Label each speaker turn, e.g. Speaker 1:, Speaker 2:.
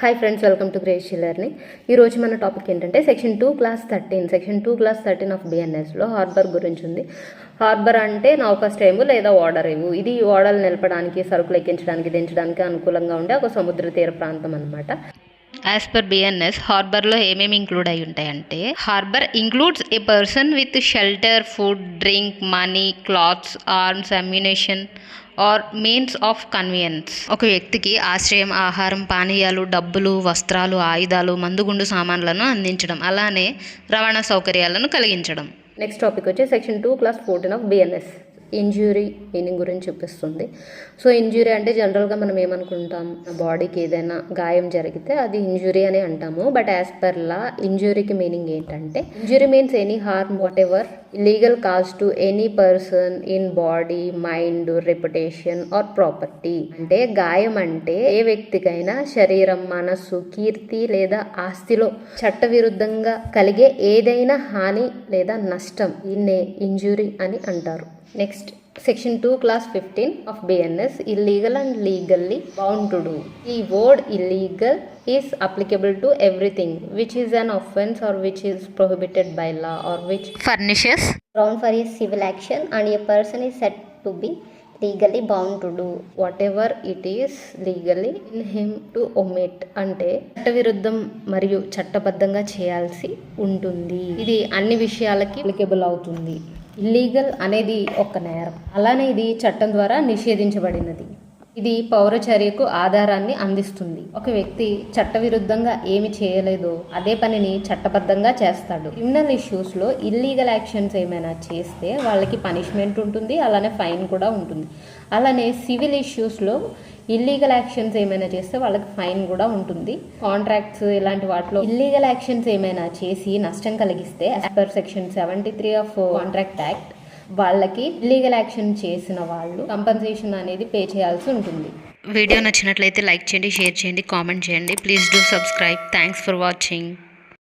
Speaker 1: Hi friends, welcome to greyish learning. ఈరోజు మన topic ఏంటంటే సెక్షన్ 2 క్లాస్ 13 ఆఫ్ బిఎన్ఎస్లో హార్బర్ గురించి ఉంది. హార్బర్ అంటే నౌకాశ్రయము లేదా ఓడరేవు. ఇది ఓడలు నిలపడానికి, సరుకులు ఎక్కించడానికి, దించడానికి అనుకూలంగా ఉండే ఒక సముద్ర తీర ప్రాంతం అనమాట. యాజ్ పర్ బిఎన్ఎస్ హార్బర్లో ఏమేమి ఇంక్లూడ్ అయి ఉంటాయంటే, harbour includes a person with shelter, food, drink, money, clothes, arms, ammunition or means of convenience. ఒక వ్యక్తికి ఆశ్రయం, ఆహారం, పానీయాలు, డబ్బులు, వస్త్రాలు, ఆయుధాలు, మందుగుండు సామాన్లను అందించడం, అలానే రవాణా సౌకర్యాలను కలిగించడం. నెక్స్ట్ టాపిక్ వచ్చి section 2 class 14 of BNS injury meaning గురించి చూపిస్తుంది. సో ఇంజ్యూరీ అంటే జనరల్గా మనం ఏమనుకుంటాం, బాడీకి ఏదైనా గాయం జరిగితే అది ఇంజ్యూరీ అని అంటాము. బట్ యాజ్ పర్ లా ఇంజ్యూరీకి మీనింగ్ ఏంటంటే, injury means any harm whatever illegal cause to any person in body, mind, reputation or property. అంటే గాయం అంటే ఏ వ్యక్తికైనా శరీరం, మనస్సు, కీర్తి లేదా ఆస్తిలో చట్టవిరుద్ధంగా కలిగే ఏదైనా హాని లేదా నష్టం, దీన్నే ఇంజురీ అని అంటారు. Next section 2 clause 15 of BNS illegal and legally bound to do. ఈ word illegal is applicable to everything which is an offense or which is prohibited by law or which furnishes ground for a civil action and a person is said to be legally bound to do whatever it is legally in him to omit. అంటే చట్టవిరుద్ధం మరియు చట్టబద్ధంగా చేయాల్సి ఉంటుంది. ఇది అన్ని విషయాలకి applicable అవుతుంది. Illegal అనేది ఒక నేరం, అలానే ఇది చట్టం ద్వారా నిషేధించబడినది. ఇది పౌరచర్యకు ఆధారాన్ని అందిస్తుంది. ఒక వ్యక్తి చట్టవిరుద్ధంగా ఏమి చేయలేదో అదే పనిని చట్టబద్ధంగా చేస్తాడు. క్రిమినల్ ఇష్యూస్లో ఇల్లీగల్ యాక్షన్స్ ఏమైనా చేస్తే వాళ్ళకి పనిష్మెంట్ ఉంటుంది, అలానే ఫైన్ కూడా ఉంటుంది. అలానే సివిల్ ఇష్యూస్లో ఇల్లీగల్ యాక్షన్స్ ఏమైనా చేస్తే వాళ్ళకి ఫైన్ కూడా ఉంటుంది. కాంట్రాక్ట్స్ ఇలాంటి వాటిలో ఇల్లీగల్ యాక్షన్స్ ఏమైనా చేసి నష్టం కలిగిస్తే as per section 73 of contract act వాళ్ళకి ఇల్లీగల్ యాక్షన్ చేసిన వాళ్ళు కంపెన్సేషన్ అనేది పే చేయాల్సి ఉంటుంది. వీడియో నచ్చినట్లయితే లైక్ చేయండి, షేర్ చేయండి, కామెంట్ చేయండి. Please do subscribe. Thanks for watching.